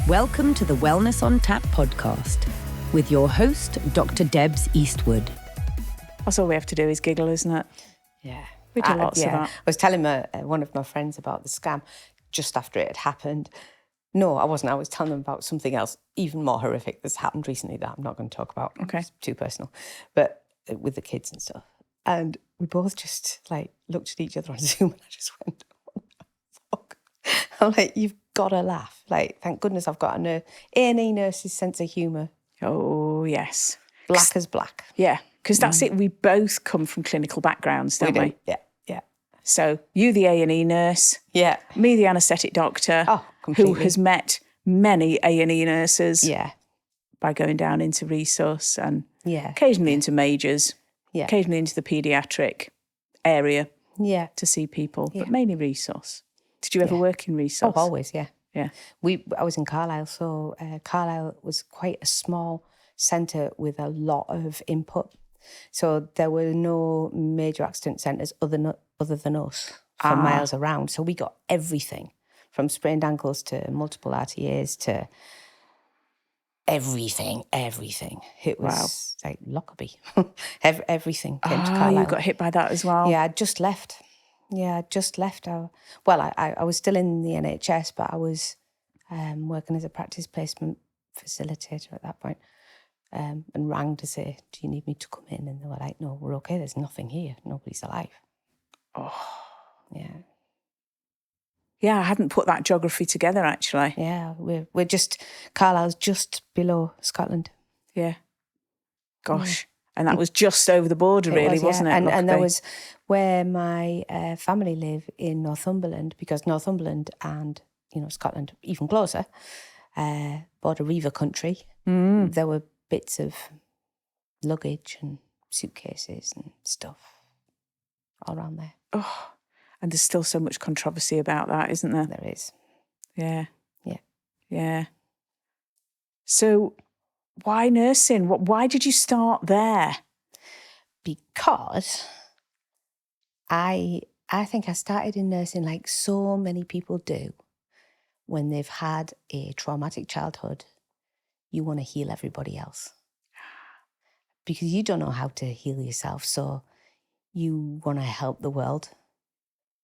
Welcome to the Wellness on Tap podcast with your host, Dr. Debs Eastwood. That's all we have to do is giggle, isn't it? Yeah. We do lots of that. I was telling one of my friends about the scam just after it had happened. No, I wasn't. I was telling them about something else even more horrific that's happened recently that I'm not going to talk about. Okay. It's too personal. But with the kids and stuff. And we both just looked at each other on Zoom and I just went, what the fuck? I'm like, you've got to laugh. Thank goodness I've got an A&E nurse's sense of humour. Oh, yes. Black as black. Yeah, because that's it. We both come from clinical backgrounds, don't we? Yeah. So you, the A&E nurse. Yeah. Me, the anaesthetic doctor. Oh, completely. Who has met many A&E nurses. Yeah. By going down into resource and Yeah. occasionally into majors. Yeah. Occasionally into the paediatric area. Yeah. To see people, Yeah. but mainly resource. Did you ever work in resource? Oh, always, yeah. Yeah. I was in Carlisle, so Carlisle was quite a small centre with a lot of input. So there were no major accident centres other than us for miles around. So we got everything from sprained ankles to multiple RTAs to everything. It was like Lockerbie. Everything came to Carlisle. You got hit by that as well? Yeah, I just left. I was still in the NHS, but I was working as a practice placement facilitator at that point, and rang to say, do you need me to come in? And they were like, no, we're okay. There's nothing here. Nobody's alive. Oh. Yeah. Yeah, I hadn't put that geography together, actually. Yeah, we're just, Carlisle's just below Scotland. Yeah. Gosh. Yeah. And that was just over the border, really, wasn't it? And there was where my family live in Northumberland, because Northumberland and, Scotland, even closer, border Reaver country. There were bits of luggage and suitcases and stuff all around there. Oh, and there's still so much controversy about that, isn't there? There is. Yeah. Yeah. Yeah. So why nursing? Why did you start there? Because I think I started in nursing like so many people do. When they've had a traumatic childhood, you want to heal everybody else. Because you don't know how to heal yourself, so you want to help the world.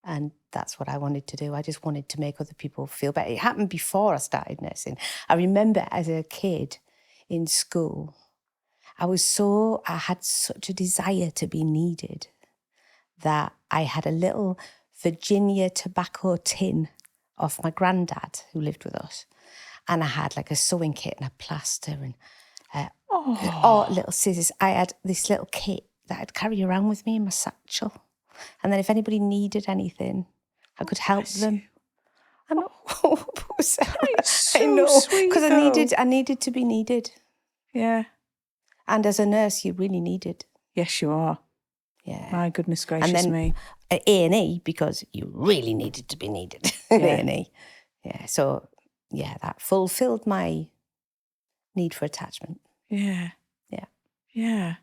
And that's what I wanted to do. I just wanted to make other people feel better. It happened before I started nursing. I remember as a kid in school, I had such a desire to be needed that I had a little Virginia tobacco tin off my granddad who lived with us. And I had like a sewing kit and a plaster and little scissors. I had this little kit that I'd carry around with me in my satchel. And then if anybody needed anything, I could help them. I know. I know. Because I needed to be needed. Yeah. And as a nurse, you really needed. Yes, you are. Yeah. My goodness gracious and then me. At A&E, because you really needed to be needed at A&E. Yeah. So, yeah, that fulfilled my need for attachment. Yeah. Yeah. Yeah.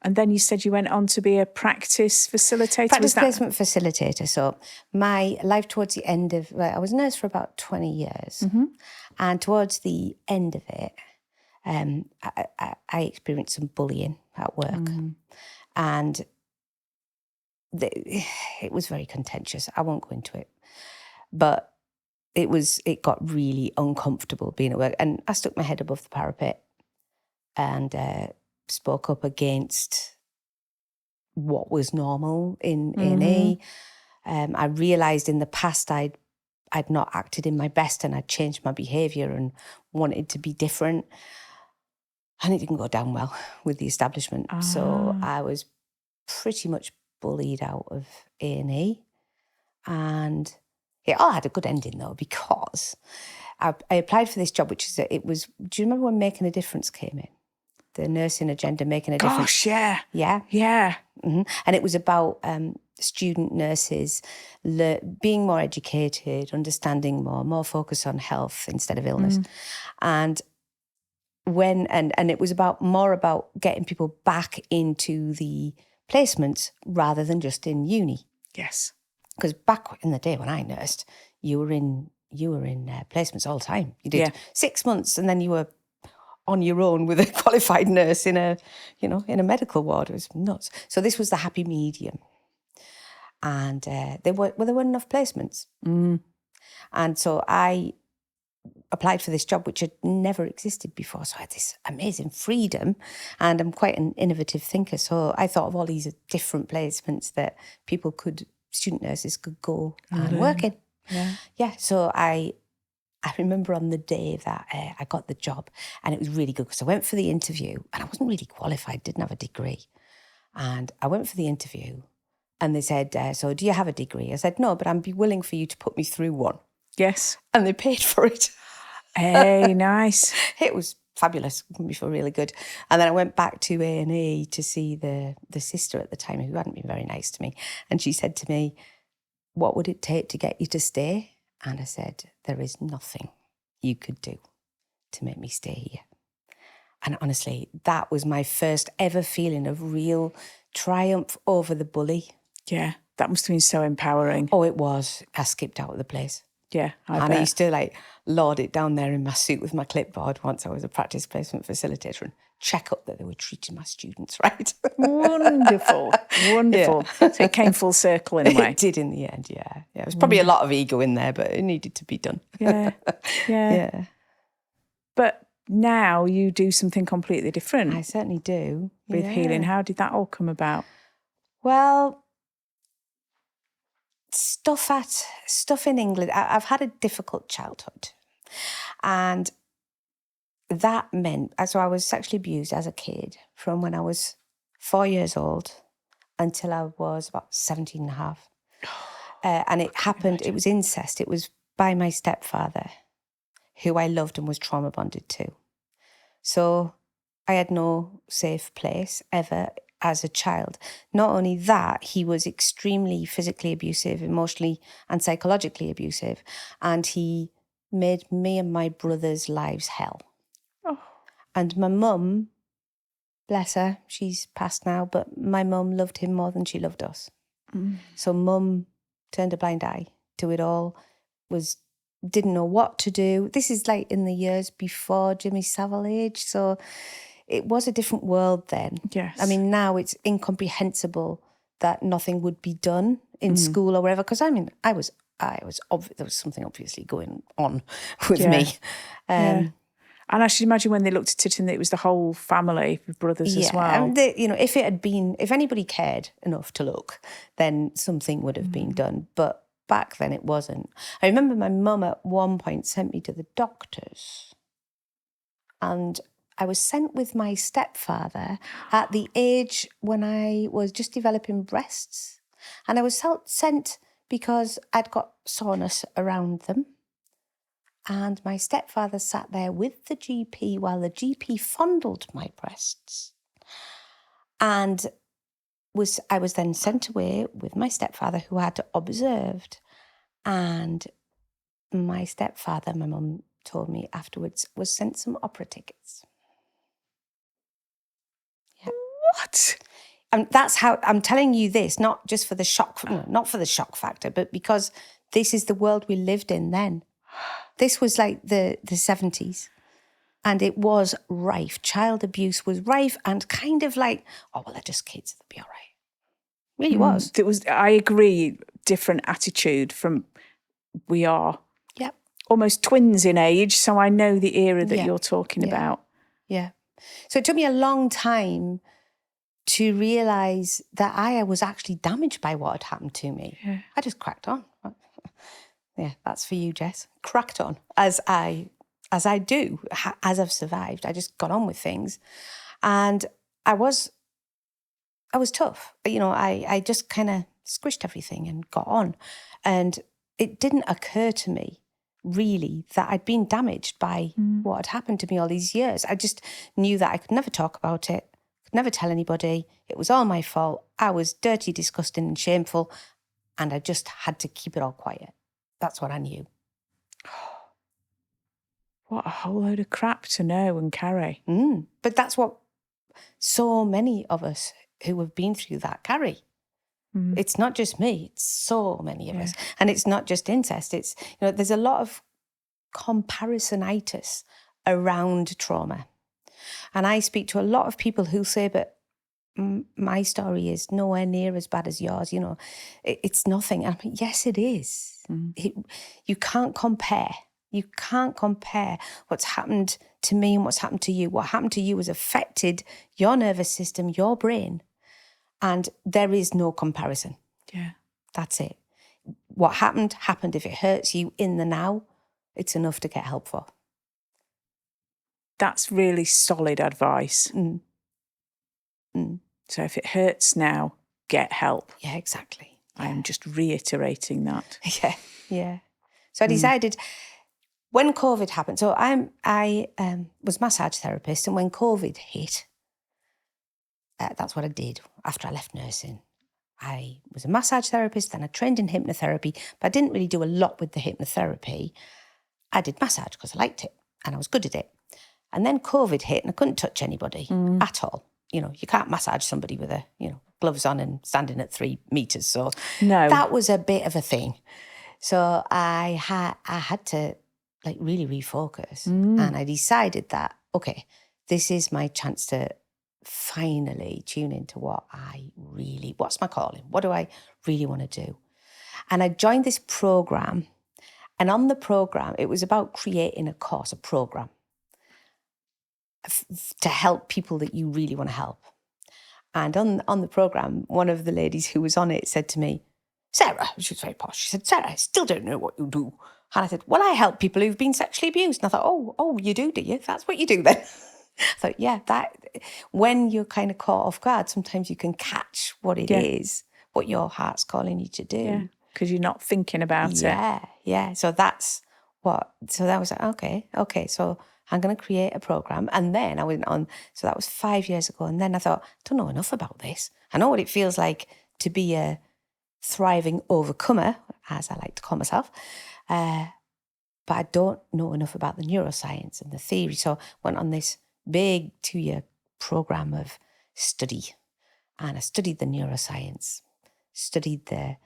And then you said you went on to be a practice facilitator. Practice placement facilitator. So my life towards the end of, I was a nurse for about 20 years. Mm-hmm. And towards the end of it, I experienced some bullying at work. Mm. And it was very contentious. I won't go into it. But it got really uncomfortable being at work. And I stuck my head above the parapet and spoke up against what was normal in A&E. I realised in the past I'd not acted in my best and I'd changed my behaviour and wanted to be different. And it didn't go down well with the establishment. So I was pretty much bullied out of A&E. And it all had a good ending though, because I applied for this job, do you remember when Making a Difference came in? The nursing agenda, Making a Difference. Gosh, yeah. Yeah? Yeah. Mm-hmm. And it was about student nurses being more educated, understanding more focus on health instead of illness. And it was more about getting people back into the placements rather than just in uni. Yes. Because back in the day when I nursed, you were in you were in placements all the time. You did 6 months and then you were on your own with a qualified nurse in a medical ward. It was nuts. So this was the happy medium. And there weren't enough placements. And so I applied for this job, which had never existed before. So I had this amazing freedom, and I'm quite an innovative thinker. So I thought of all these different placements that student nurses could go and work in. Yeah. So I remember on the day that I got the job, and it was really good because I went for the interview and I wasn't really qualified, didn't have a degree. And I went for the interview and they said, so do you have a degree? I said, no, but I'd be willing for you to put me through one. Yes. And they paid for it. Hey, nice. It was fabulous. It made me feel really good. And then I went back to A&E to see the sister at the time who hadn't been very nice to me. And she said to me, what would it take to get you to stay? And I said, there is nothing you could do to make me stay here. And honestly, that was my first ever feeling of real triumph over the bully. Yeah, that must have been so empowering. Oh, it was. I skipped out of the place. Yeah, I used to lord it down there in my suit with my clipboard once I was a practice placement facilitator and check up that they were treating my students right. Wonderful. Yeah. So it came full circle in a way. It did in the end, yeah. There was probably a lot of ego in there, but it needed to be done. Yeah. But now you do something completely different. I certainly do. With healing. How did that all come about? Well, stuff in England. I've had a difficult childhood, and that meant, so I was sexually abused as a kid from when I was 4 years old until I was about 17 and a half. And it happened, it was incest. It was by my stepfather, who I loved and was trauma bonded to. So I had no safe place ever as a child. Not only that, he was extremely physically abusive, emotionally and psychologically abusive. And he made me and my brother's lives hell. Oh. And my mum, bless her, she's passed now, but my mum loved him more than she loved us. So mum turned a blind eye to it all, didn't know what to do. This is like in the years before Jimmy Savile age, so it was a different world then. Yes. I mean, now it's incomprehensible that nothing would be done in school or wherever, because I mean, there was something obviously going on with me. And I should imagine when they looked at it and it was the whole family of brothers as well. And if anybody cared enough to look, then something would have been done. But back then it wasn't. I remember my mum at one point sent me to the doctors, and I was sent with my stepfather at the age when I was just developing breasts. And I was sent because I'd got soreness around them. And my stepfather sat there with the GP while the GP fondled my breasts. And I was then sent away with my stepfather, who had to observe. And my stepfather, my mum told me afterwards, was sent some opera tickets. Yeah. What? And that's how I'm telling you this, not just for the shock, not for the shock factor, but because this is the world we lived in then. This was like the 70s, and it was rife. Child abuse was rife, and kind of like, oh, well, they're just kids, they'll be all right. Really was. It was, I agree, different attitude from we are almost twins in age, so I know the era that you're talking about. Yeah. So it took me a long time to realise that I was actually damaged by what had happened to me. Yeah. I just cracked on. Yeah, that's for you, Jess. Cracked on, as I do, as I've survived. I just got on with things. And I was tough. I just kind of squished everything and got on. And it didn't occur to me, really, that I'd been damaged by what had happened to me all these years. I just knew that I could never talk about it, could never tell anybody. It was all my fault. I was dirty, disgusting and shameful. And I just had to keep it all quiet. That's what I knew. What a whole load of crap to know and carry. But that's what so many of us who have been through that carry. It's not just me, it's so many of us. And it's not just incest. It's, there's a lot of comparisonitis around trauma. And I speak to a lot of people who say, but my story is nowhere near as bad as yours. It's nothing. I mean, yes, it is. You can't compare. You can't compare what's happened to me and what's happened to you. What happened to you has affected your nervous system, your brain, and there is no comparison. Yeah. That's it. What happened. If it hurts you in the now, it's enough to get help for. That's really solid advice. So if it hurts now, get help. Yeah, exactly. I am just reiterating that. Yeah. So I decided when COVID happened, so I was massage therapist, and when COVID hit, that's what I did after I left nursing. I was a massage therapist, then I trained in hypnotherapy, but I didn't really do a lot with the hypnotherapy. I did massage because I liked it and I was good at it. And then COVID hit and I couldn't touch anybody at all. You can't massage somebody with gloves on and standing at 3 meters. So that was a bit of a thing. So I had to really refocus. And I decided that, okay, this is my chance to finally tune into what's my calling? What do I really want to do? And I joined this program. And on the program, it was about creating a program to help people that you really want to help. And on the program, one of the ladies who was on it said to me, Sarah, she was very posh, she said, Sarah, I still don't know what you do. And I said, well, I help people who've been sexually abused. And I thought, oh, you do you? That's what you do then? I thought, yeah, that when you're kind of caught off guard, sometimes you can catch what it is, what your heart's calling you to do. Yeah, because you're not thinking about it. Yeah. So that was like, okay, so I'm going to create a program. And then I went on, so that was 5 years ago. And then I thought, I don't know enough about this. I know what it feels like to be a thriving overcomer, as I like to call myself. But I don't know enough about the neuroscience and the theory. So I went on this big 2-year program of study. And I studied the neuroscience, studied the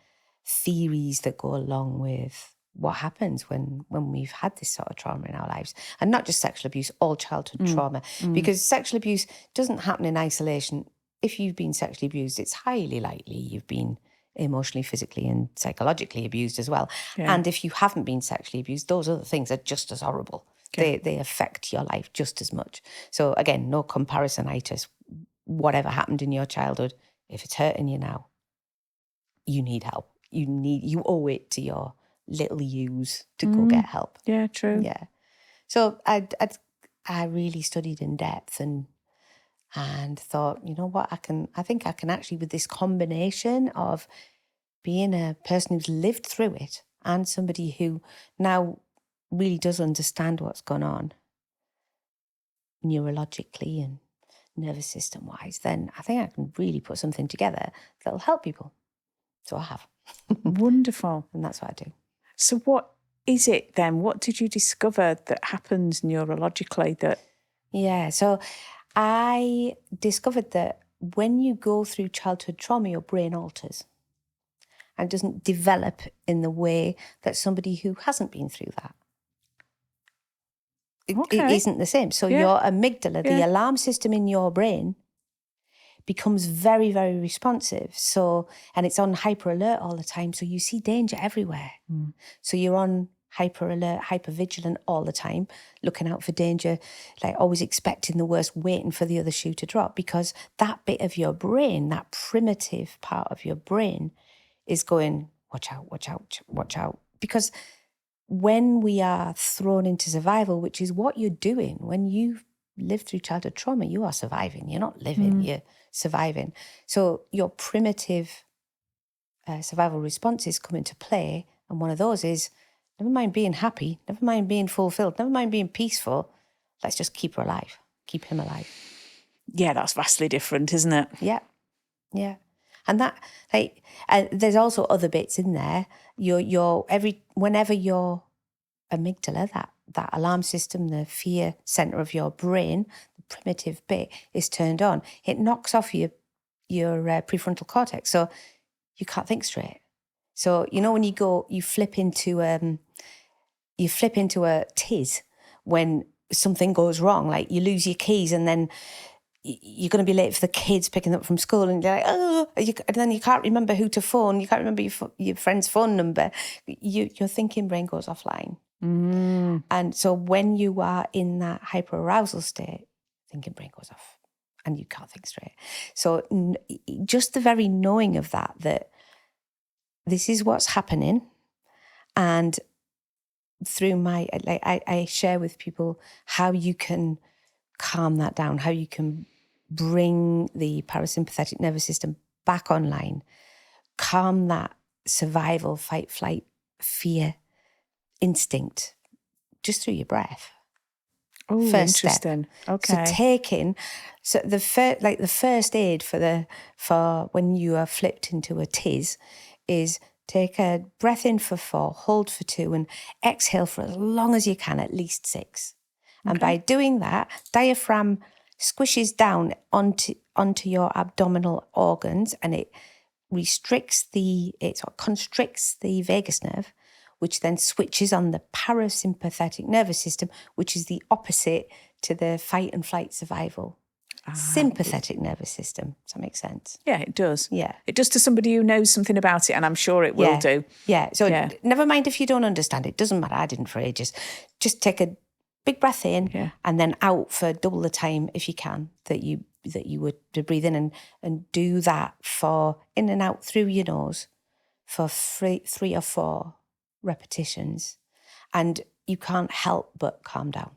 theories that go along with what happens when we've had this sort of trauma in our lives. And not just sexual abuse, all childhood trauma. Because sexual abuse doesn't happen in isolation. If you've been sexually abused, it's highly likely you've been emotionally, physically and psychologically abused as well. Yeah. And if you haven't been sexually abused, those other things are just as horrible. Okay. They affect your life just as much. So again, no comparisonitis. Whatever happened in your childhood, if it's hurting you now, you need help. You owe it to your little yous to go get help. Yeah, true. Yeah. So I really studied in depth and thought, you know what, I think I can actually, with this combination of being a person who's lived through it and somebody who now really does understand what's gone on neurologically and nervous system wise, then I think I can really put something together that'll help people. So I have. Wonderful. And that's what I do. So what is it then? What did you discover that happens neurologically that... Yeah, so I discovered that when you go through childhood trauma, your brain alters and doesn't develop in the way that somebody who hasn't been through that. It isn't the same. So your amygdala, the alarm system in your brain, becomes very, very responsive. So, and it's on hyper alert all the time. So you see danger everywhere. So you're on hyper alert, hyper vigilant all the time, looking out for danger, like always expecting the worst, waiting for the other shoe to drop, because that bit of your brain, that primitive part of your brain is going, watch out, watch out, watch out. Because when we are thrown into survival, which is what you're doing, when you live through childhood trauma, you are surviving. You're not living, you're surviving. So your primitive survival responses come into play. And one of those is, never mind being happy, never mind being fulfilled, never mind being peaceful. Let's just keep her alive, keep him alive. Yeah, that's vastly different, isn't it? Yeah, yeah. And that, like, there's also other bits in there. Whenever your amygdala, that alarm system, the fear center of your brain, the primitive bit is turned on, it knocks off your prefrontal cortex. So you can't think straight. So, when you flip into a tiz when something goes wrong, like you lose your keys and then you're going to be late for the kids picking them up from school, and you're like, and then you can't remember who to phone. You can't remember your friend's phone number. Your thinking brain goes offline. And so when you are in that hyperarousal state, thinking brain goes off and you can't think straight. So just the very knowing of that this is what's happening. And through I share with people how you can calm that down, how you can bring the parasympathetic nervous system back online, calm that survival, fight, flight, fear instinct just through your breath. Oh, interesting. Step. Okay. So the first aid for when you are flipped into a tiz is take a breath in for 4, hold for 2, and exhale for as long as you can, at least 6. Okay. And by doing that, diaphragm squishes down onto your abdominal organs, and it constricts the vagus nerve, which then switches on the parasympathetic nervous system, which is the opposite to the fight and flight survival. Sympathetic nervous system. Does that make sense? Yeah, it does. Yeah. It does to somebody who knows something about it, and I'm sure it will do. Yeah. So never mind if you don't understand it. Doesn't matter. I didn't for ages. Just take a big breath in and then out for double the time if you can that you would to breathe in, and do that for in and out through your nose for 3 or 4 repetitions, and you can't help but calm down.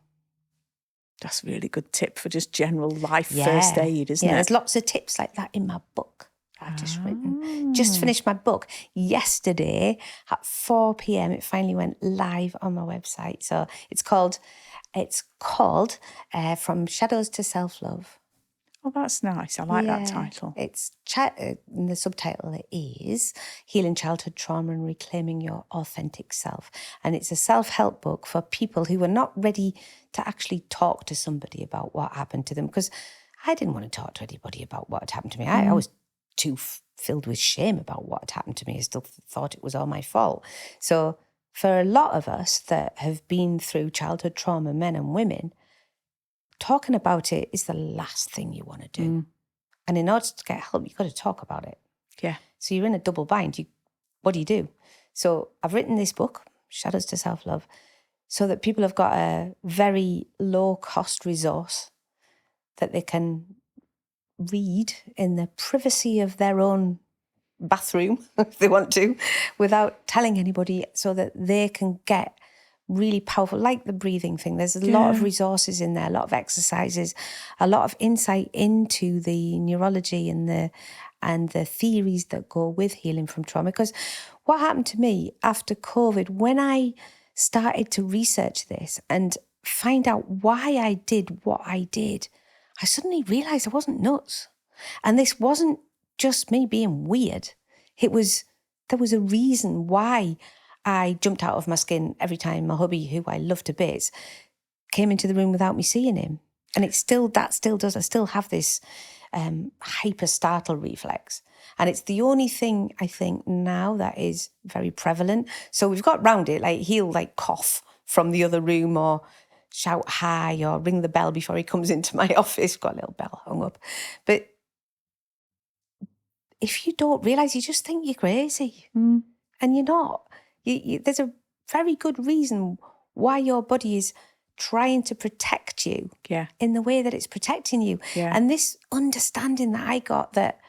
That's a really good tip for just general life first aid, isn't it? There's lots of tips like that in my book I've just written. Just finished my book yesterday at 4 p.m. It finally went live on my website. So it's called From Shadows to Self-Love. Oh, that's nice. I like that title. It's in the subtitle is Healing Childhood Trauma and Reclaiming Your Authentic Self. And it's a self-help book for people who are not ready to actually talk to somebody about what happened to them, because I didn't want to talk to anybody about what had happened to me. I was too filled with shame about what had happened to me. I still thought it was all my fault. So for a lot of us that have been through childhood trauma, men and women, talking about it is the last thing you want to do. And in order to get help, you've got to talk about it. Yeah. So you're in a double bind. What do you do? So I've written this book, Shadows to Self-Love, so that people have got a very low-cost resource that they can read in the privacy of their own bathroom, if they want to, without telling anybody, so that they can get really powerful, like the breathing thing. There's a lot of resources in there, a lot of exercises, a lot of insight into the neurology and the theories that go with healing from trauma. Because what happened to me after COVID, when I started to research this and find out why I did what I did, I suddenly realized I wasn't nuts. And this wasn't just me being weird. There was a reason why I jumped out of my skin every time my hubby, who I love to bits, came into the room without me seeing him. And that still does. I still have this hyper startle reflex. And it's the only thing I think now that is very prevalent. So we've got round it, like he'll like cough from the other room or shout hi or ring the bell before he comes into my office. Got a little bell hung up. But if you don't realise, you just think you're crazy. And you're not. There's a very good reason why your body is trying to protect you in the way that it's protecting you. Yeah. And this understanding that I got, that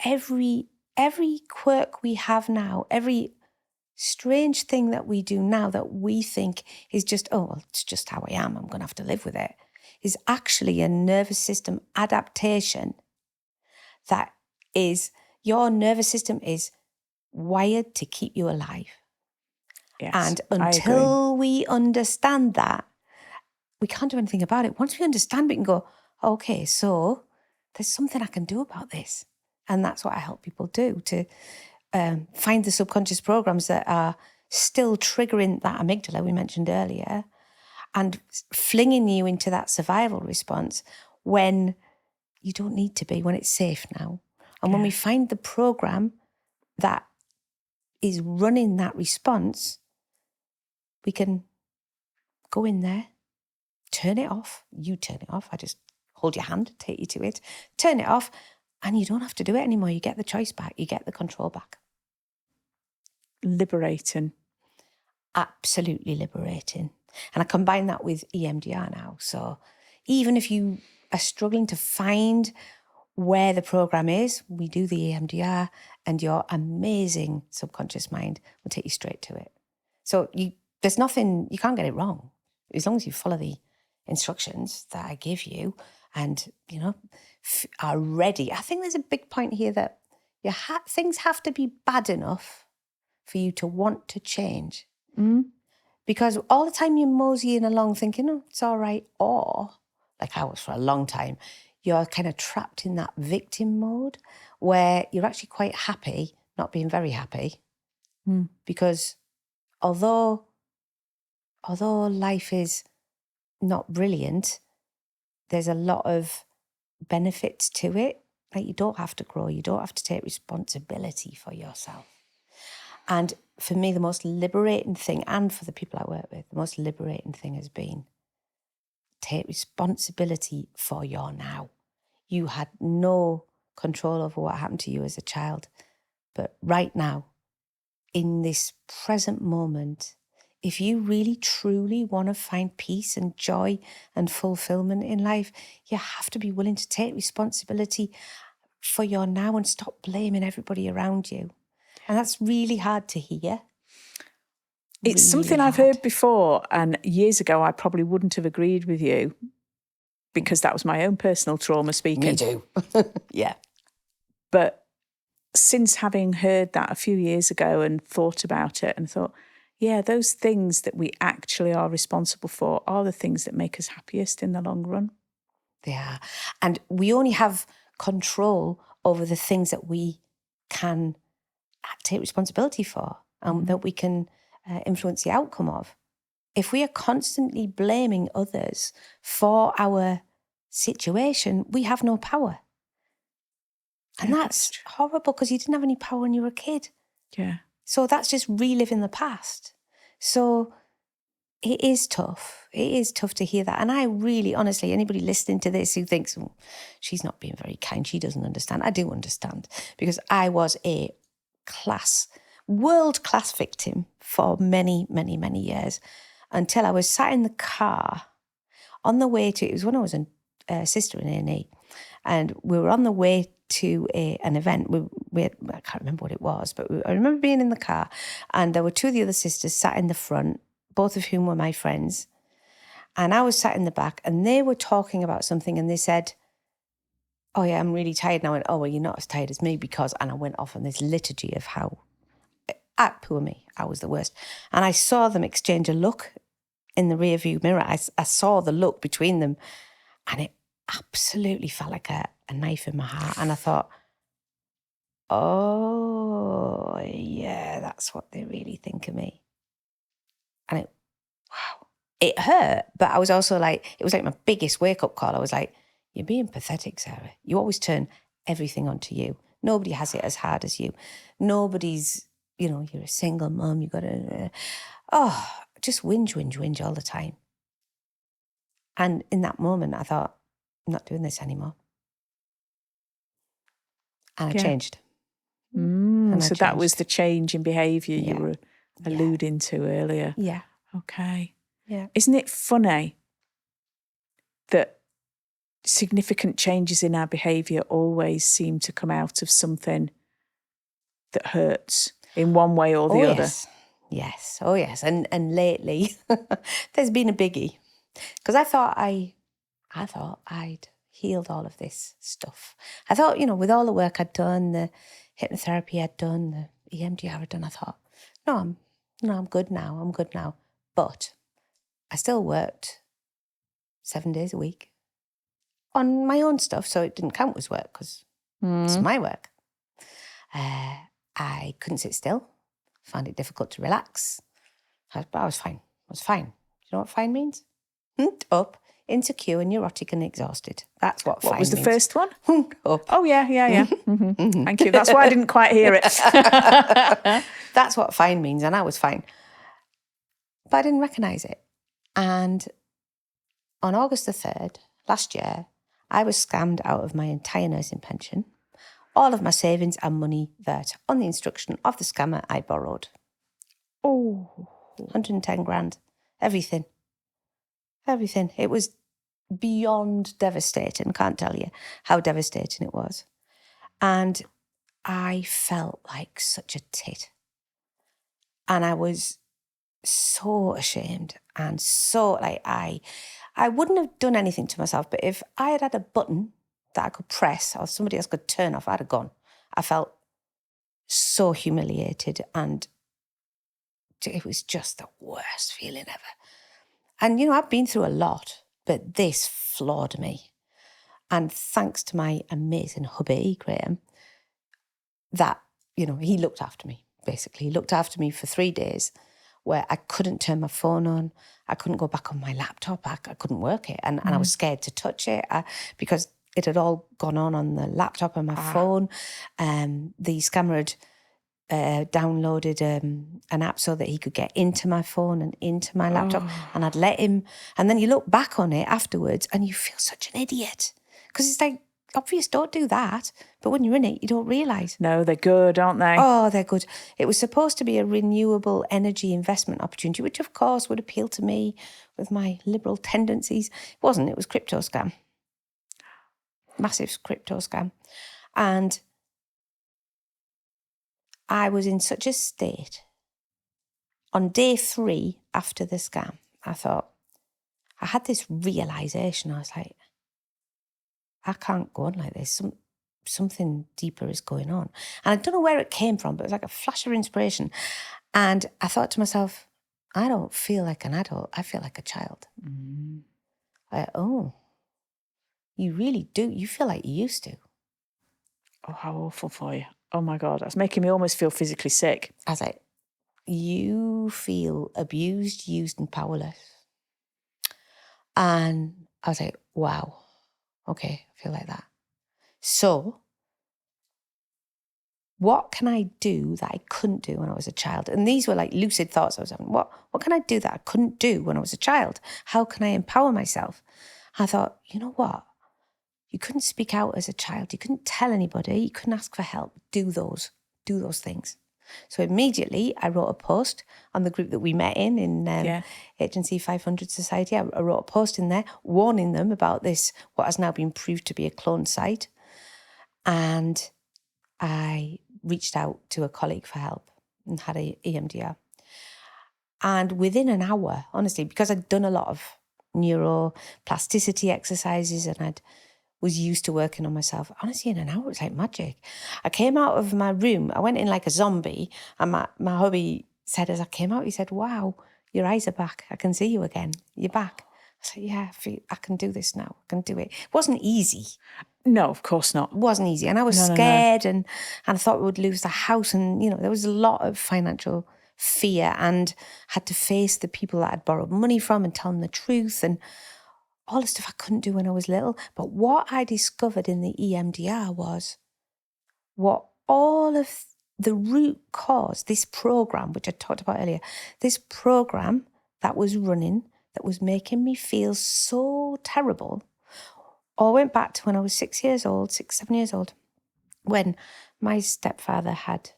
every quirk we have now, every strange thing that we do now that we think is just, it's just how I am, I'm going to have to live with it, is actually a nervous system adaptation. That is, your nervous system is wired to keep you alive. Yes, and until we understand that, we can't do anything about it. Once we understand, we can go, okay, so there's something I can do about this. And that's what I help people do, to find the subconscious programs that are still triggering that amygdala we mentioned earlier and flinging you into that survival response when you don't need to be, when it's safe now. And when we find the program that is running that response, we can go in there, turn it off. You turn it off. I just hold your hand, take you to it, turn it off, and you don't have to do it anymore. You get the choice back. You get the control back. Liberating. Absolutely liberating. And I combine that with EMDR now. So even if you are struggling to find where the program is, we do the EMDR, and your amazing subconscious mind will take you straight to it. So there's nothing, you can't get it wrong. As long as you follow the instructions that I give you and, are ready. I think there's a big point here that things have to be bad enough for you to want to change. Mm. Because all the time you're moseying along thinking, oh, it's all right, or, like I was for a long time, you're kind of trapped in that victim mode where you're actually quite happy not being very happy. Mm. Because although life is not brilliant, there's a lot of benefits to it. Like, you don't have to grow, you don't have to take responsibility for yourself. And for me, the most liberating thing, and for the people I work with, the most liberating thing has been take responsibility for your now. You had no control over what happened to you as a child. But right now, in this present moment, if you really truly want to find peace and joy and fulfillment in life, you have to be willing to take responsibility for your now and stop blaming everybody around you. And that's really hard to hear. It's something I've heard before, and years ago I probably wouldn't have agreed with you because that was my own personal trauma speaking. Me too. Yeah. But since having heard that a few years ago and thought about it and thought, yeah, those things that we actually are responsible for are the things that make us happiest in the long run. They are. And we only have control over the things that we can take responsibility for, that we can influence the outcome of. If we are constantly blaming others for our situation, we have no power. And that's horrible, because you didn't have any power when you were a kid. Yeah. So that's just reliving the past. So it is tough. It is tough to hear that. And I really, honestly, anybody listening to this who thinks, oh, she's not being very kind, she doesn't understand. I do understand, because I was a world-class victim for many, many, many years, until I was sat in the car on the way to, it was when I was a sister in A&E, and we were on the way to an event. I can't remember what it was, but I remember being in the car, and there were two of the other sisters sat in the front, both of whom were my friends, and I was sat in the back, and they were talking about something, and they said, oh yeah, I'm really tired. And I went, oh, well, you're not as tired as me because, and I went off on this liturgy of how, poor me, I was the worst. And I saw them exchange a look in the rearview mirror. I saw the look between them, and it absolutely felt like a knife in my heart. And I thought, oh yeah, that's what they really think of me. And it hurt, but I was also like, it was like my biggest wake-up call. I was like, you're being pathetic, Sarah. You always turn everything onto you. Nobody has it as hard as you. Nobody's, you're a single mum, you got to, just whinge all the time. And in that moment, I thought, I'm not doing this anymore. And I changed. So that was the change in behaviour you were alluding to earlier. Yeah. Okay. Yeah. Isn't it funny that significant changes in our behaviour always seem to come out of something that hurts in one way or the other? Yes. Oh, yes. And lately, there's been a biggie. Because I thought I'd healed all of this stuff. I thought, with all the work I'd done, the hypnotherapy I'd done, the EMDR I'd done, I thought, I'm good now. I'm good now. But I still worked 7 days a week on my own stuff, so it didn't count as work because it's my work. I couldn't sit still, found it difficult to relax, but I was fine. I was fine. Do you know what fine means? Up, insecure, neurotic and exhausted. That's what What was the means. first one? Up. Oh, yeah. Thank you. That's why I didn't quite hear it. That's what fine means, and I was fine. But I didn't recognise it. And on August the 3rd, last year, I was scammed out of my entire nursing pension, all of my savings and money that, on the instruction of the scammer, I borrowed. Oh. 110 grand. Everything. It was beyond devastating. Can't tell you how devastating it was. And I felt like such a tit. And I was so ashamed and so like I wouldn't have done anything to myself, but if I had had a button that I could press or somebody else could turn off, I'd have gone. I felt so humiliated and it was just the worst feeling ever. And, you know, I've been through a lot, but this floored me. And thanks to my amazing hubby, Graham, that, you know, he looked after me, basically. He looked after me for 3 days where I couldn't turn my phone on. I couldn't go back on my laptop. I couldn't work it. And I was scared to touch it because it had all gone on the laptop and my phone. The scammer had downloaded an app so that he could get into my phone and into my laptop. And I'd let him. And then you look back on it afterwards and you feel such an idiot. Because it's like, obvious, don't do that. But when you're in it, you don't realise. No, they're good, aren't they? Oh, they're good. It was supposed to be a renewable energy investment opportunity, which of course would appeal to me with my liberal tendencies. It wasn't. It was crypto scam. Massive crypto scam. And I was in such a state. On day 3 after the scam, I had this realisation. I was like, I can't go on like this. Something deeper is going on. And I don't know where it came from, but it was like a flash of inspiration. And I thought to myself, I don't feel like an adult. I feel like a child. You really do. You feel like you used to. Oh, how awful for you. Oh, my God. That's making me almost feel physically sick. I was like, you feel abused, used and powerless. And I was like, wow. Okay, I feel like that. So what can I do that I couldn't do when I was a child? And these were like lucid thoughts I was having. What can I do that I couldn't do when I was a child? How can I empower myself? I thought, you know what? You couldn't speak out as a child. You couldn't tell anybody. You couldn't ask for help. Do those things. So immediately I wrote a post on the group that we met in Agency 500 Society. I wrote a post in there warning them about this, what has now been proved to be a cloned site. And I reached out to a colleague for help and had a EMDR. And within an hour, honestly, because I'd done a lot of neuroplasticity exercises and I was used to working on myself, honestly, in an hour, it was like magic. I came out of my room, I went in like a zombie, and my hubby said as I came out, he said, wow, your eyes are back. I can see you again. You're back. I said, yeah, I can do this now. I can do it. It wasn't easy. No, of course not. It wasn't easy. And I was scared and I thought we would lose the house. And, you know, there was a lot of financial fear and had to face the people that I'd borrowed money from and tell them the truth and all the stuff I couldn't do when I was little. But what I discovered in the EMDR was what all of the root cause, this program, which I talked about earlier, this program that was running, that was making me feel so terrible, all went back to when I was 7 years old, when my stepfather had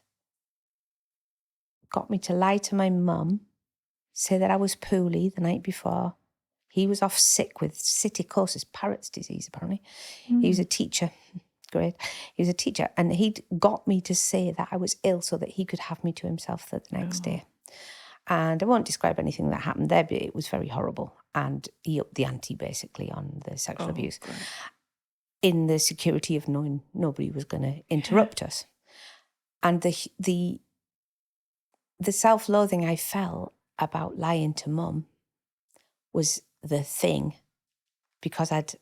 got me to lie to my mum, say that I was poorly the night before. He was off sick with psittacosis, Parrott's disease, apparently. He was a teacher. Great. He was a teacher. And he'd got me to say that I was ill so that he could have me to himself the next day. And I won't describe anything that happened there, but it was very horrible. And he upped the ante, basically, on the sexual abuse. Great. In the security of knowing nobody was going to interrupt us. And the self-loathing I felt about lying to mum was the thing, because I'd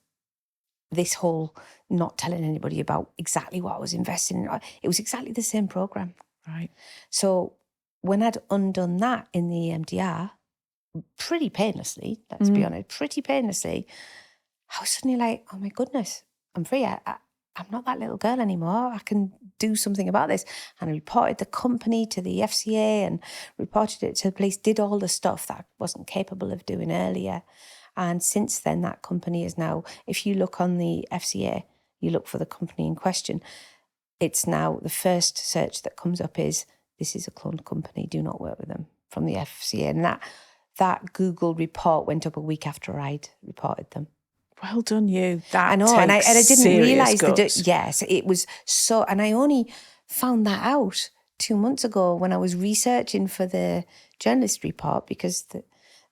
this whole not telling anybody about exactly what I was investing in. It was exactly the same program. Right. So when I'd undone that in the EMDR, pretty painlessly, let's be honest, pretty painlessly, I was suddenly like, oh my goodness, I'm free. I'm not that little girl anymore. I can do something about this. And I reported the company to the FCA and reported it to the police, did all the stuff that I wasn't capable of doing earlier. And since then, that company is now, if you look on the FCA, you look for the company in question, it's now the first search that comes up is, this is a cloned company, do not work with them, from the FCA. And that Google report went up a week after I'd reported them. Well done, you. That I know, takes and I didn't realise guts. yes, it was so, and I only found that out 2 months ago when I was researching for the journalist report, because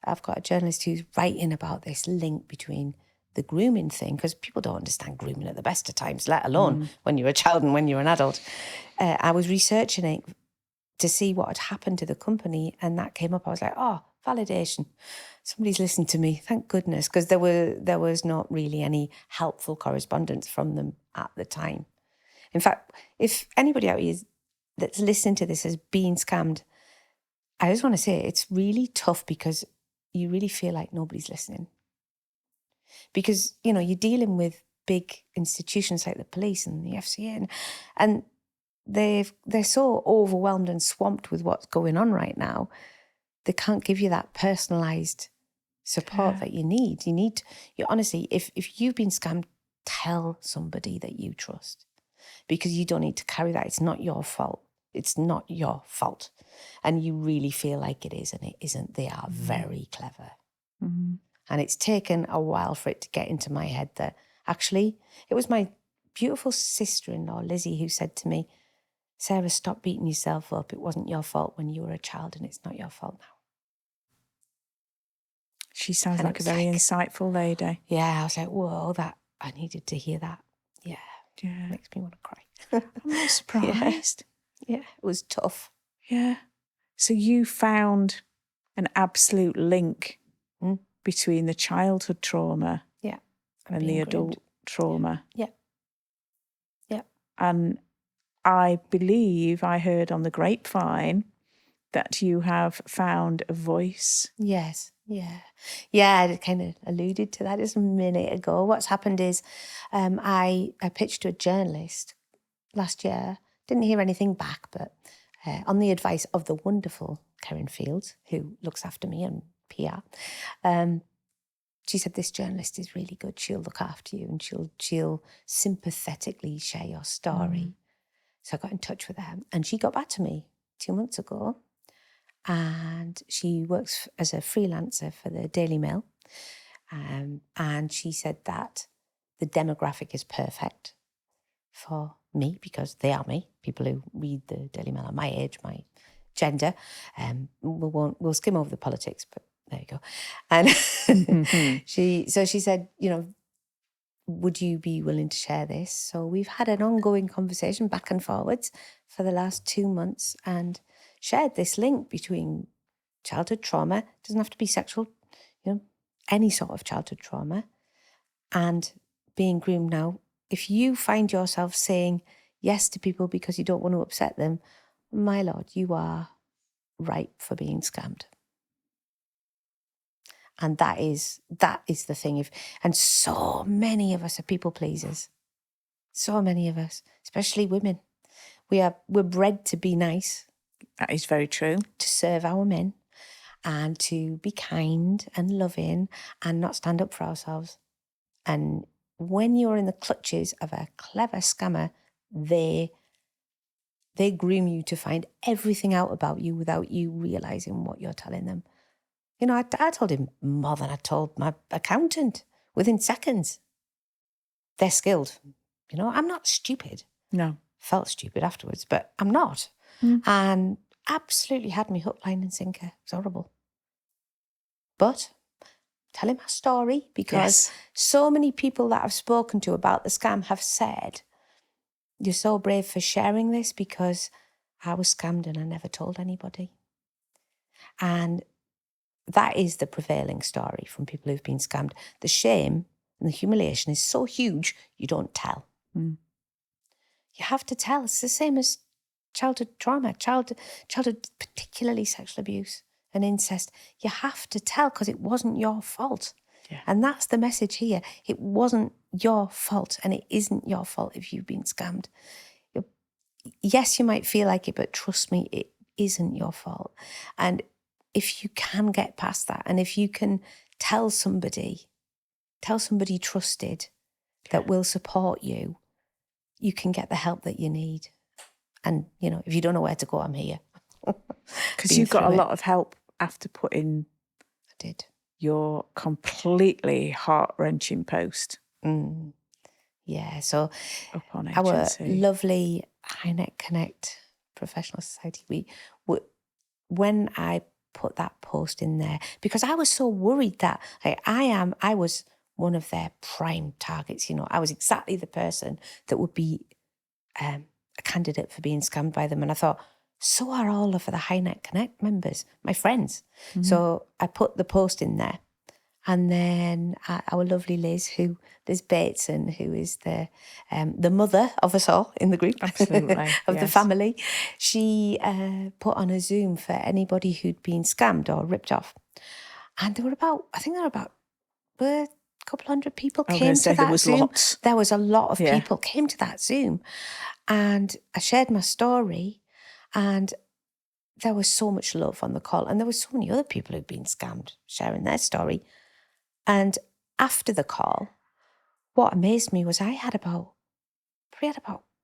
I've got a journalist who's writing about this link between the grooming thing, because people don't understand grooming at the best of times, let alone when you're a child and when you're an adult. I was researching it to see what had happened to the company, and that came up. I was like, oh, validation. Somebody's listened to me, thank goodness, because there was not really any helpful correspondence from them at the time. In fact, if anybody out here that's listening to this has been scammed, I just want to say it's really tough, because you really feel like nobody's listening. Because, you know, you're dealing with big institutions like the police and the FCA, and they're so overwhelmed and swamped with what's going on right now, they can't give you that personalised support that you need. You honestly, if you've been scammed, tell somebody that you trust, because you don't need to carry that. It's not your fault. It's not your fault. And you really feel like it is, and it isn't. They are very clever. Mm-hmm. And it's taken a while for it to get into my head that actually it was my beautiful sister-in-law, Lizzie, who said to me, Sarah, stop beating yourself up. It wasn't your fault when you were a child, and it's not your fault now. She sounds like a very insightful lady. Yeah, I was like, whoa, I needed to hear that. Yeah. Makes me want to cry. I'm not surprised. Yeah, it was tough. Yeah. So you found an absolute link between the childhood trauma and the adult trauma. Yeah. And I believe I heard on the grapevine that you have found a voice. Yes. Yeah. Yeah, I kind of alluded to that just a minute ago. What's happened is I pitched to a journalist last year. Didn't hear anything back, but on the advice of the wonderful Karen Fields, who looks after me and PR, she said, this journalist is really good. She'll look after you, and she'll sympathetically share your story. So I got in touch with her, and she got back to me 2 months ago. And she works as a freelancer for the Daily Mail. And she said that the demographic is perfect for me, because they are me. People who read the Daily Mail are my age, my gender. We'll skim over the politics, but there you go. And she said, you know, would you be willing to share this? So we've had an ongoing conversation back and forwards for the last 2 months, and shared this link between childhood trauma, it doesn't have to be sexual, you know, any sort of childhood trauma, and being groomed now. If you find yourself saying yes to people because you don't want to upset them, my lord, you are ripe for being scammed. And that is the thing. And so many of us are people pleasers. So many of us, especially women. We're bred to be nice. That is very true. To serve our men, and to be kind and loving and not stand up for ourselves. And when you're in the clutches of a clever scammer, they groom you to find everything out about you without you realising what you're telling them. You know, I told him more than I told my accountant within seconds. They're skilled. You know, I'm not stupid. No. Felt stupid afterwards, but I'm not. And absolutely had me hook, line and sinker. It was horrible. But telling my story, because so many people that I've spoken to about the scam have said, you're so brave for sharing this, because I was scammed and I never told anybody. And that is the prevailing story from people who've been scammed. The shame and the humiliation is so huge, you don't tell. You have to tell. It's the same as childhood trauma, childhood, particularly sexual abuse. and incest, you have to tell because it wasn't your fault. Yeah. And that's the message here. It wasn't your fault, and it isn't your fault if you've been scammed. Yes, you might feel like it, but trust me, it isn't your fault. And if you can get past that, and if you can tell somebody trusted that will support you, you can get the help that you need. And, you know, if you don't know where to go, I'm here. Because you got a lot of help after putting I did. your completely heart-wrenching post Yeah, so up on our HNC. lovely HiNet Connect Professional Society, when I put that post in there, because I was so worried that I was one of their prime targets. You know, I was exactly the person that would be a candidate for being scammed by them. And I thought, so are all of the HiNet Connect members, my friends. Mm-hmm. So I put the post in there. And then our lovely Liz Bateson, who is the mother of us all in the group, Absolutely, of the family, she put on a Zoom for anybody who'd been scammed or ripped off. And there were about a couple hundred people came to that Zoom. Lots. There was a lot of people came to that Zoom. And I shared my story, and there was so much love on the call. And there were so many other people who'd been scammed sharing their story. And after the call, what amazed me was I had about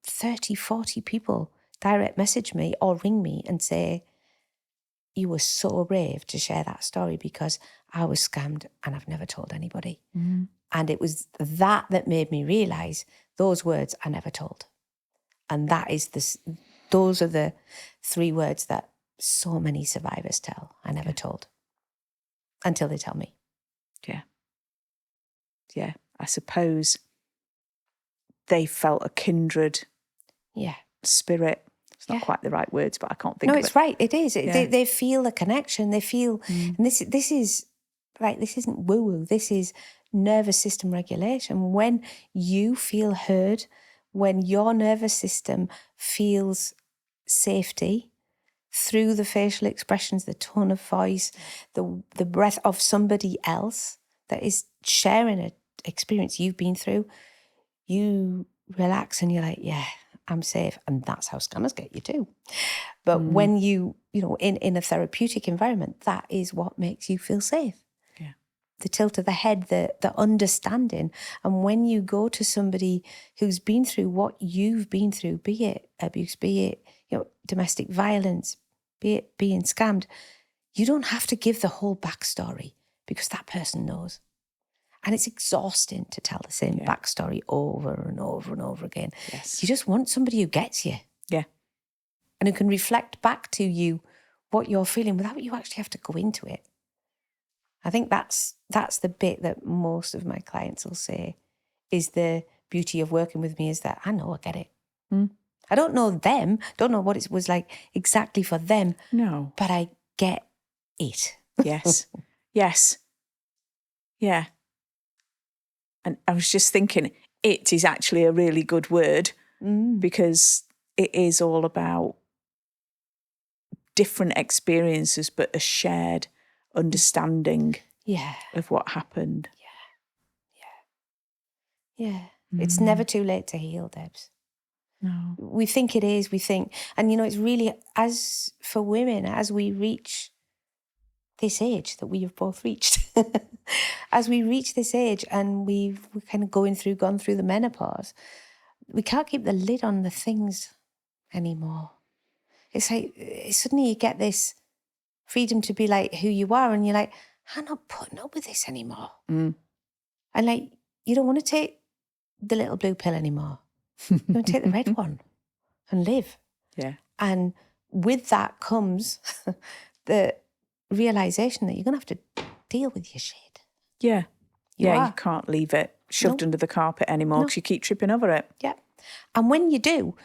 30, 40 people direct message me or ring me and say, you were so brave to share that story because I was scammed and I've never told anybody. Mm-hmm. And it was that made me realise those words I never told. And those are the 3 words that so many survivors tell. I never told until they tell me. Yeah, I suppose they felt a kindred spirit. It's not quite the right words, but I can't think of it. No, it's right. It is. They feel a connection. They feel, and this isn't woo-woo. This is nervous system regulation. When you feel heard, when your nervous system feels safety through the facial expressions, the tone of voice, the breath of somebody else that is sharing an experience you've been through, you relax and you're like, yeah, I'm safe. And that's how scammers get you too. But when you know, in a therapeutic environment, that is what makes you feel safe. Yeah. The tilt of the head, the understanding. And when you go to somebody who's been through what you've been through, be it abuse, be it, you know, domestic violence, be it being scammed, you don't have to give the whole backstory because that person knows. And it's exhausting to tell the same backstory over and over and over again. Yes. You just want somebody who gets you. Yeah. And who can reflect back to you what you're feeling without you actually have to go into it. I think that's the bit that most of my clients will say is the beauty of working with me, is that I know I get it. I don't know them, don't know what it was like exactly for them. No. But I get it. Yes. Yes. Yeah. And I was just thinking, it is actually a really good word because it is all about different experiences, but a shared understanding of what happened. Yeah. It's never too late to heal, Debs. No. We think it is, and you know, it's really, as for women, as we reach this age that we have both reached, as we reach this age and we're kind of gone through the menopause, we can't keep the lid on the things anymore. It's like suddenly you get this freedom to be like who you are, and you're like, I'm not putting up with this anymore. And like, you don't want to take the little blue pill anymore. You want to take the red one and live. Yeah. And with that comes the realisation that you're going to have to deal with your shit. Yeah. You can't leave it shoved under the carpet anymore because you keep tripping over it. Yeah. And when you do,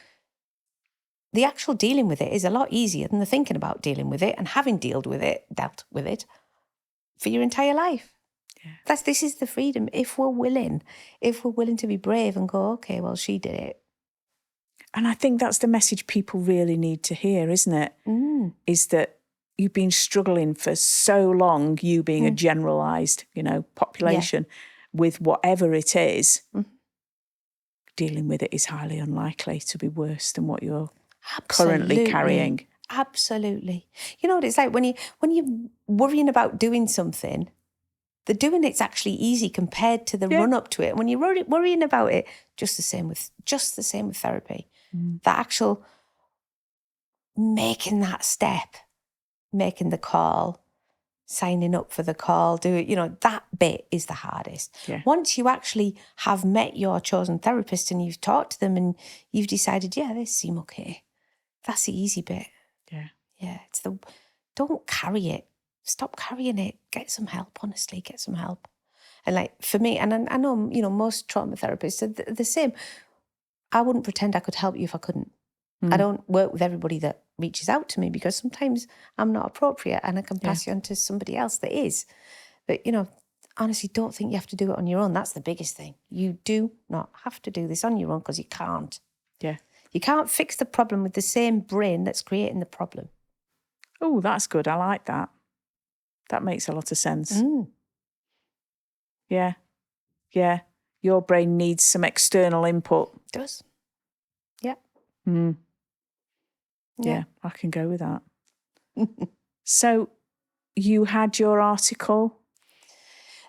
the actual dealing with it is a lot easier than the thinking about dealing with it and having dealt with it for your entire life. Yeah. This is the freedom. If we're willing to be brave and go, okay, well, she did it. And I think that's the message people really need to hear, isn't it? Is that you've been struggling for so long, you being a generalised, population with whatever it is, dealing with it is highly unlikely to be worse than what you're currently carrying. Absolutely. You know what it's like when you're worrying about doing something, the doing it's actually easy compared to the run up to it. When you're worrying about it, just the same with therapy. The actual making that step, making the call, signing up for the call, that bit is the hardest. Yeah. Once you actually have met your chosen therapist and you've talked to them and you've decided, they seem okay, that's the easy bit. Yeah. Yeah. Don't carry it. Stop carrying it. Get some help, honestly, get some help. And like for me, and I know, most trauma therapists are the same. I wouldn't pretend I could help you if I couldn't. I don't work with everybody that reaches out to me because sometimes I'm not appropriate and I can pass you on to somebody else that is. But, honestly, don't think you have to do it on your own. That's the biggest thing. You do not have to do this on your own because you can't. Yeah. You can't fix the problem with the same brain that's creating the problem. Oh, that's good. I like that. That makes a lot of sense. Yeah. Yeah. Your brain needs some external input. It does. Yeah. Yeah, I can go with that. So you had your article?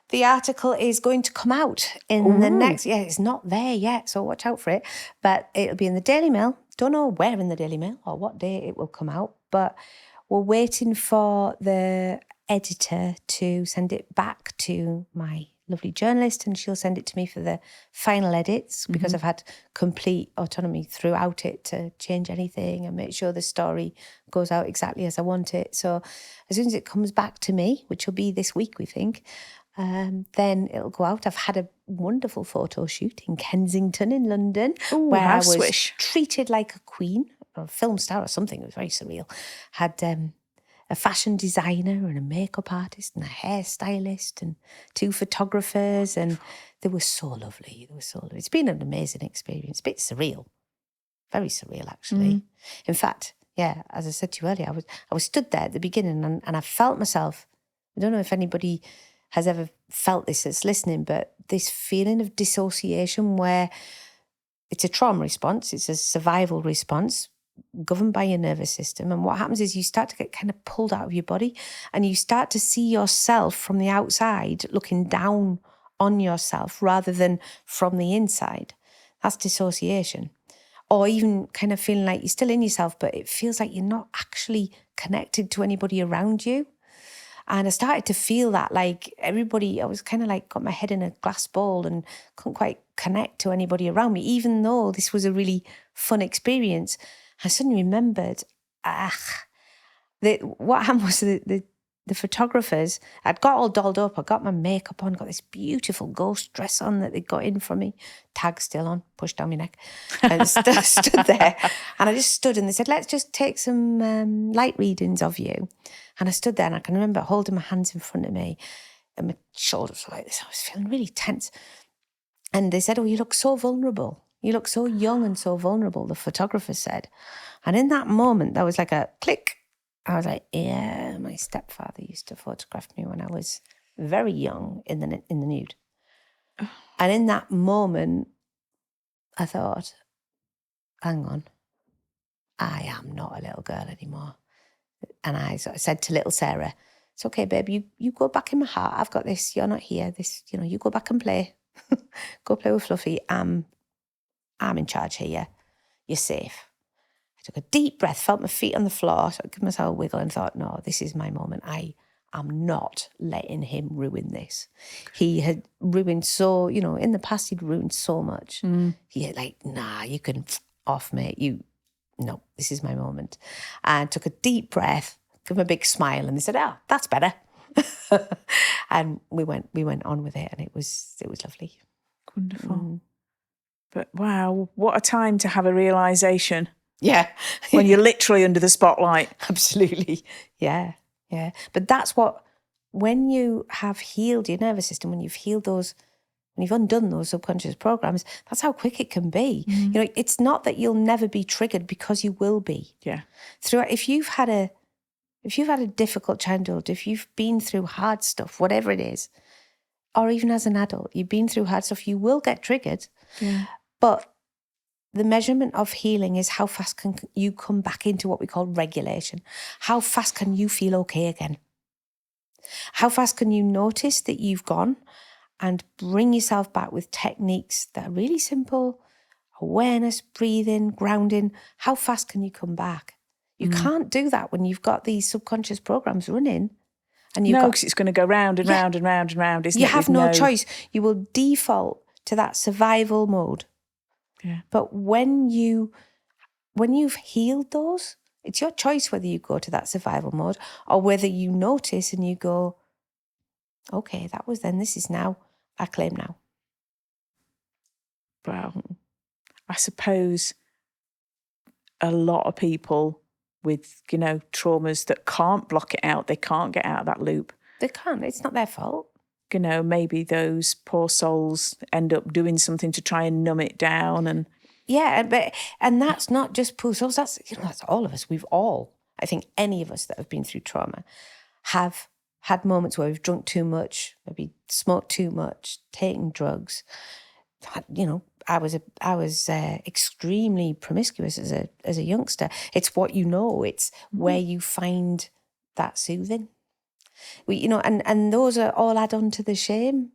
The article is going to come out in the next... Yeah, it's not there yet, so watch out for it. But it'll be in the Daily Mail. Don't know where in the Daily Mail or what day it will come out, but we're waiting for the editor to send it back to my lovely journalist and she'll send it to me for the final edits because I've had complete autonomy throughout it to change anything and make sure the story goes out exactly as I want it. So as soon as it comes back to me, which will be this week, we think, then it'll go out. I've had a wonderful photo shoot in Kensington in London where I was treated like a queen or a film star or something. It was very surreal. Had a fashion designer and a makeup artist and a hairstylist and 2 photographers, and they were so lovely. It's been an amazing experience. A bit surreal. Very surreal, actually. In fact, as I said to you earlier, I was stood there at the beginning and I felt myself, I don't know if anybody has ever felt this that's listening, but this feeling of dissociation where it's a trauma response, it's a survival response, governed by your nervous system. And what happens is you start to get kind of pulled out of your body and you start to see yourself from the outside looking down on yourself rather than from the inside. That's dissociation. Or even kind of feeling like you're still in yourself, but it feels like you're not actually connected to anybody around you. And I started to feel that, like everybody, I was kind of like got my head in a glass bowl and couldn't quite connect to anybody around me, even though this was a really fun experience. I suddenly remembered, what happened was the photographers, I'd got all dolled up, I got my makeup on, got this beautiful ghost dress on that they got in for me, tag still on, pushed down my neck, and stood there. And I just stood and they said, let's just take some light readings of you. And I stood there and I can remember holding my hands in front of me and my shoulders were like this. I was feeling really tense. And they said, oh, you look so vulnerable. You look so young and so vulnerable, the photographer said. And in that moment, there was like a click. I was like, yeah, my stepfather used to photograph me when I was very young in the nude. And in that moment, I thought, hang on, I am not a little girl anymore. And I sort of said to little Sarah, it's okay, babe, you go back in my heart. I've got this. You're not here. This, you go back and play. Go play with Fluffy. I'm in charge here. You're safe. I took a deep breath, felt my feet on the floor, so I gave myself a wiggle and thought, no, this is my moment. I am not letting him ruin this. He had ruined so, in the past he'd ruined so much. He had like, nah, you can off, mate. No, this is my moment. And took a deep breath, gave him a big smile, and they said, oh, that's better. And we went on with it, and it was lovely. Wonderful. But wow, what a time to have a realisation. Yeah. When you're literally under the spotlight. Absolutely. Yeah. Yeah. But that's when you have healed your nervous system, when you've healed when you've undone those subconscious programs, that's how quick it can be. It's not that you'll never be triggered, because you will be. Yeah. If you've had if you've had a difficult childhood, if you've been through hard stuff, whatever it is, or even as an adult, you've been through hard stuff, you will get triggered. Yeah. But the measurement of healing is how fast can you come back into what we call regulation. How fast can you feel okay again? How fast can you notice that you've gone and bring yourself back with techniques that are really simple, awareness, breathing, grounding. How fast can you come back? You can't do that when you've got these subconscious programs running. And you've because it's going to go round and round and round and round, isn't it? You have no choice. You will default to that survival mode. Yeah. But when you've healed those, it's your choice whether you go to that survival mode or whether you notice and you go, okay, that was then, this is now, I claim now. Well, I suppose a lot of people with, traumas that can't block it out, they can't get out of that loop. They can't. It's not their fault. Maybe those poor souls end up doing something to try and numb it down. And and that's not just poor souls. That's that's all of us. We've all, I think, any of us that have been through trauma have had moments where we've drunk too much, maybe smoked too much, taken drugs. I was extremely promiscuous as a youngster. It's what you know. It's where you find that soothing. And those are all add on to the shame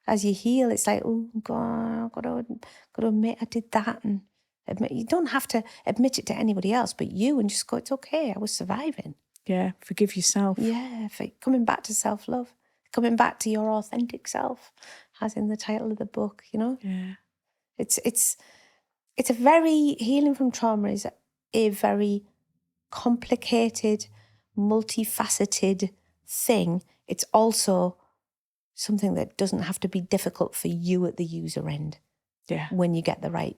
as you heal. It's like, oh God, I've got to admit I did that, and admit. You don't have to admit it to anybody else, but you, and just go, it's okay. I was surviving. Yeah, forgive yourself. Yeah, for coming back to self-love, coming back to your authentic self, as in the title of the book. Yeah. It's a very, healing from trauma is a very complicated, multifaceted thing. It's also something that doesn't have to be difficult for you at the user end. Yeah. When you get the right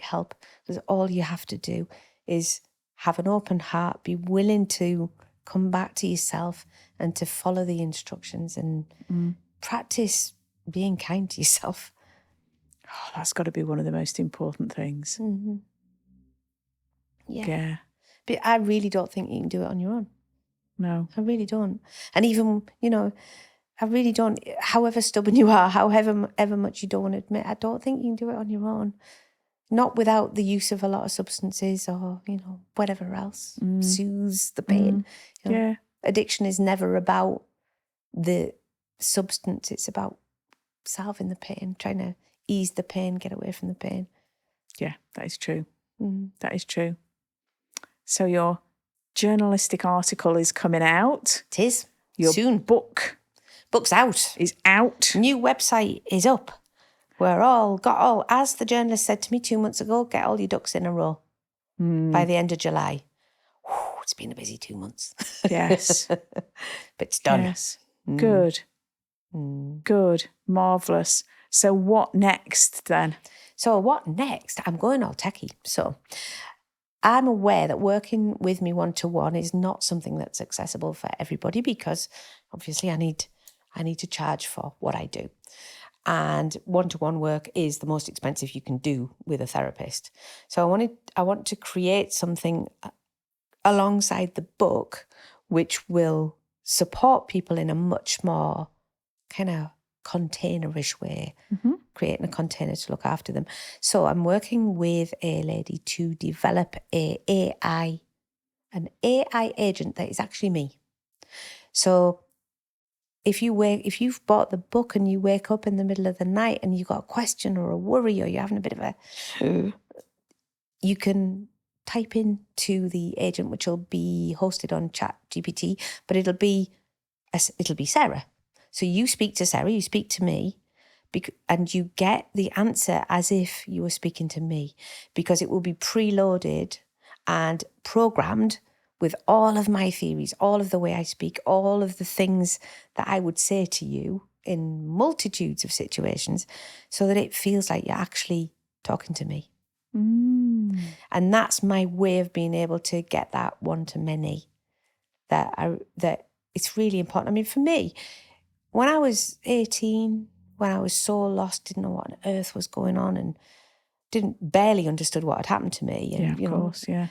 help, because all you have to do is have an open heart, be willing to come back to yourself and to follow the instructions and practice being kind to yourself. Oh, that's got to be one of the most important things. Mm-hmm. Yeah. But I really don't think you can do it on your own. No. I really don't. And even, I really don't, however stubborn you are, however much you don't want to admit, I don't think you can do it on your own. Not without the use of a lot of substances or, whatever else soothes the pain. Yeah. Addiction is never about the substance. It's about salving the pain, trying to ease the pain, get away from the pain. Yeah, that is true. That is true. So your journalistic article is coming out. It is. Your soon. Book's out. Is out. New website is up. As the journalist said to me 2 months ago, get all your ducks in a row by the end of July. Whew, it's been a busy 2 months. Yes. But it's done. Yes. Good. Good. Marvellous. So what next then? So what next? I'm going all techie. So I'm aware that working with me one-to-one is not something that's accessible for everybody, because obviously I need to charge for what I do. And one-to-one work is the most expensive you can do with a therapist. So I want to create something alongside the book which will support people in a much more kind of containerish way, creating a container to look after them. So I'm working with a lady to develop an AI agent that is actually me. So if you've bought the book and you wake up in the middle of the night and you've got a question or a worry, or you're having a bit of you can type in to the agent, which will be hosted on ChatGPT, but it'll be Sarah. So you speak to Sarah, you speak to me, and you get the answer as if you were speaking to me, because it will be preloaded and programmed with all of my theories, all of the way I speak, all of the things that I would say to you in multitudes of situations, so that it feels like you're actually talking to me. And that's my way of being able to get that one-to-many. That it's really important. I mean, for me, when I was 18, when I was so lost, didn't know what on earth was going on, and barely understood what had happened to me. And, of course, yeah.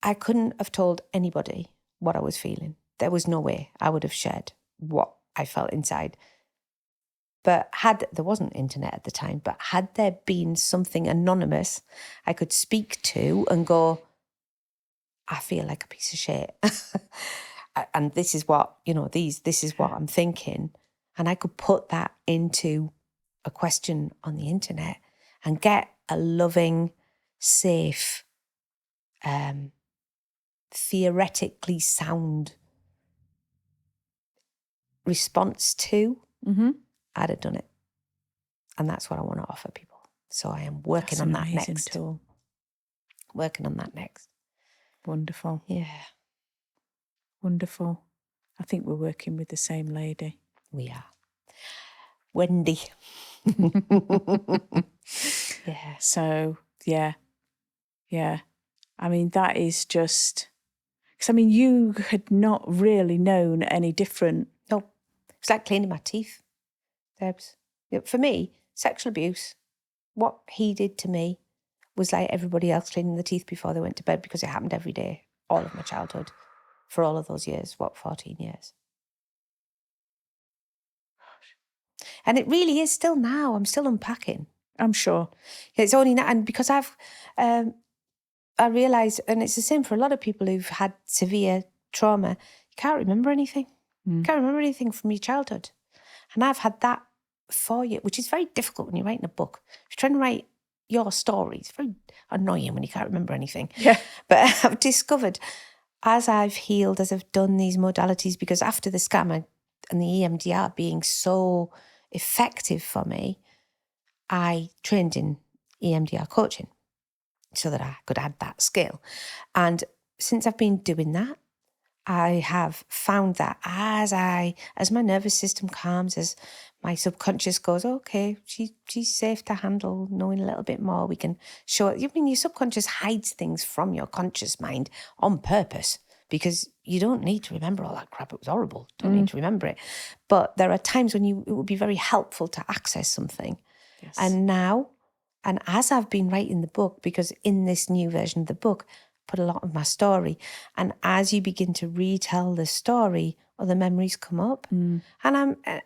I couldn't have told anybody what I was feeling. There was no way I would have shared what I felt inside. But there wasn't internet at the time, but had there been something anonymous I could speak to and go, I feel like a piece of shit. And this is what, this is what I'm thinking. And I could put that into a question on the internet and get a loving, safe, theoretically sound response to, I'd have done it. And that's what I want to offer people. So I am working on that next. Tool. Working on that next. Wonderful. Yeah. Wonderful. I think we're working with the same lady. We are. Wendy. Yeah. So, yeah. I mean, that is just... Because, you had not really known any different. No. It's like cleaning my teeth, Debs. For me, sexual abuse, what he did to me was like everybody else cleaning the teeth before they went to bed, because it happened every day, all of my childhood, for all of those years, 14 years. And it really is still now. I'm still unpacking. I'm sure. It's only now, and because I realise, and it's the same for a lot of people who've had severe trauma, you can't remember anything. You can't remember anything from your childhood. And I've had that for you, which is very difficult when you're writing a book. If you're trying to write your story, it's very annoying when you can't remember anything. Yeah. But I've discovered, as I've healed, as I've done these modalities, because after the scam and the EMDR being so effective for me, I trained in EMDR coaching so that I could add that skill. And since I've been doing that, I have found that as my nervous system calms, as my subconscious goes, okay, she's safe to handle, knowing a little bit more, we can show it. Your subconscious hides things from your conscious mind on purpose, because you don't need to remember all that crap. It was horrible. Don't need to remember it. But there are times when it would be very helpful to access something. Yes. And now, and as I've been writing the book, because in this new version of the book, put a lot of my story. And as you begin to retell the story, other memories come up. And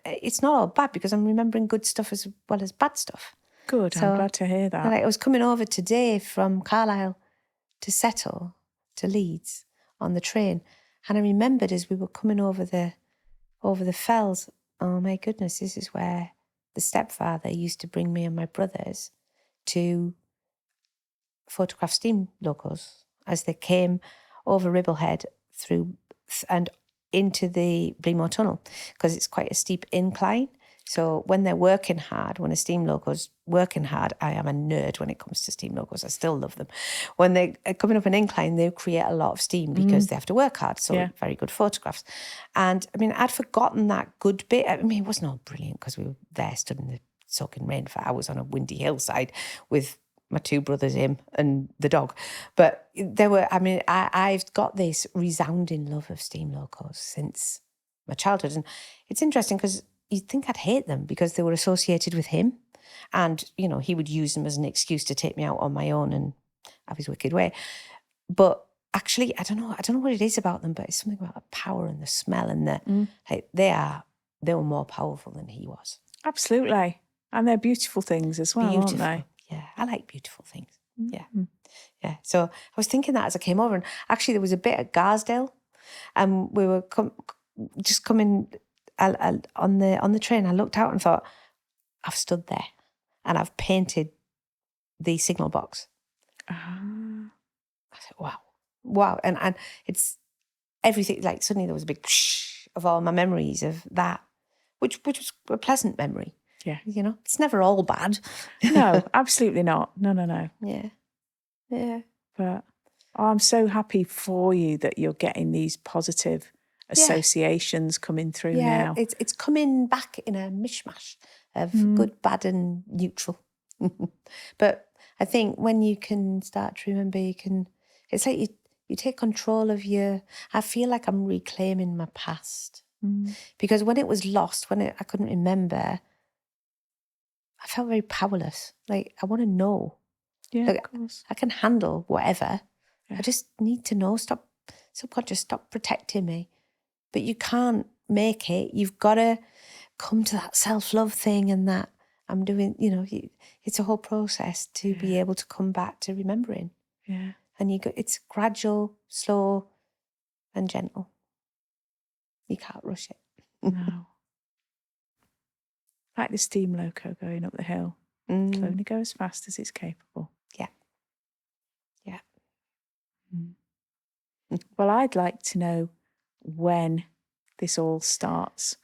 it's not all bad, because I'm remembering good stuff as well as bad stuff. Good, so, I'm glad to hear that. I was coming over today from Carlisle to Settle to Leeds on the train. And I remembered as we were coming over the fells, oh my goodness, this is where the stepfather used to bring me and my brothers to photograph steam locos as they came over Ribblehead through and into the Bleemore Tunnel, because it's quite a steep incline. So when they're working hard, when a steam loco's working hard, I am a nerd when it comes to steam locos. I still love them. When they're coming up an incline, they create a lot of steam because they have to work hard. So very good photographs. And I'd forgotten that good bit. It wasn't all brilliant because we were there stood in the soaking rain for hours on a windy hillside with my two brothers, him and the dog. But there were, I've got this resounding love of steam locos since my childhood. And it's interesting because you'd think I'd hate them because they were associated with him. And, he would use them as an excuse to take me out on my own and have his wicked way. But actually, I don't know what it is about them, but it's something about the power and the smell and they were more powerful than he was. Absolutely. And they're beautiful things as well, aren't they? Yeah, I like beautiful things. Yeah. Yeah. So I was thinking that as I came over, and actually there was a bit at Garsdale, and we were just coming on the train. I looked out and thought, I've stood there and I've painted the signal box. I said, wow. And it's everything, like suddenly there was a big whoosh of all my memories of that, which was a pleasant memory. Yeah. It's never all bad. No, absolutely not. No. Yeah. Yeah. But I'm so happy for you that you're getting these positive associations coming through now. It's coming back in a mishmash of good, bad and neutral. But I think when you can start to remember, it's like you take control of I feel like I'm reclaiming my past. Because when it was lost, when I couldn't remember, I felt very powerless. Like, I want to know. Yeah, like, of course. I can handle whatever, I just need to know, subconscious, stop protecting me. But you can't make it. You've got to come to that self-love thing, and that I'm doing, it's a whole process to be able to come back to remembering. Yeah. And it's gradual, slow and gentle. You can't rush it. No. Like the steam loco going up the hill. It'll only go as fast as it's capable. Yeah. Yeah. Well, I'd like to know when this all starts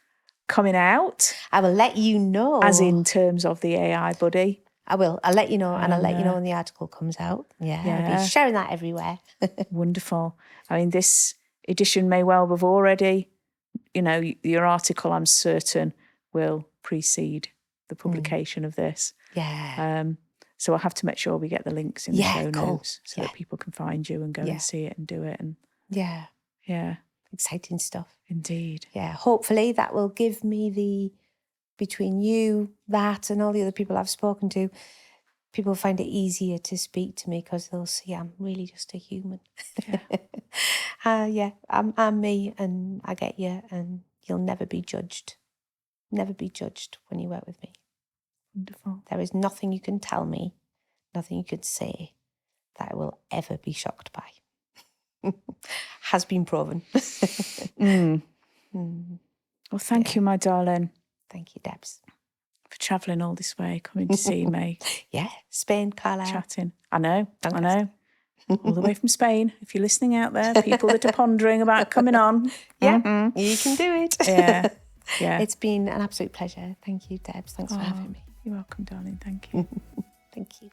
coming out. I will let you know. As in terms of the AI buddy. I will. I'll let you know, and I'll let you know when the article comes out. Yeah. I'll be sharing that everywhere. Wonderful. I mean, this edition may well have already, your article, I'm certain, will precede the publication of this. Yeah. So I'll have to make sure we get the links in the show notes so that people can find you and go and see it and do it. And yeah. Exciting stuff. Indeed. Yeah. Hopefully that will give me between you, that, and all the other people I've spoken to, people find it easier to speak to me because they'll see I'm really just a human. Yeah. I'm me, and I get you, and you'll never be judged. Never be judged when you work with me. Wonderful. There is nothing you can tell me, nothing you could say that I will ever be shocked by. Has been proven. Well, thank you, my darling. Thank you, Debs. For travelling all this way, coming to see me. Yeah, Spain, Carlisle. Chatting. I know. Fantastic. All the way from Spain. If you're listening out there, people that are pondering about coming on. Yeah, you can do it. Yeah. It's been an absolute pleasure. Thank you, Debs. Thanks for having me. You're welcome, darling. Thank you. Thank you.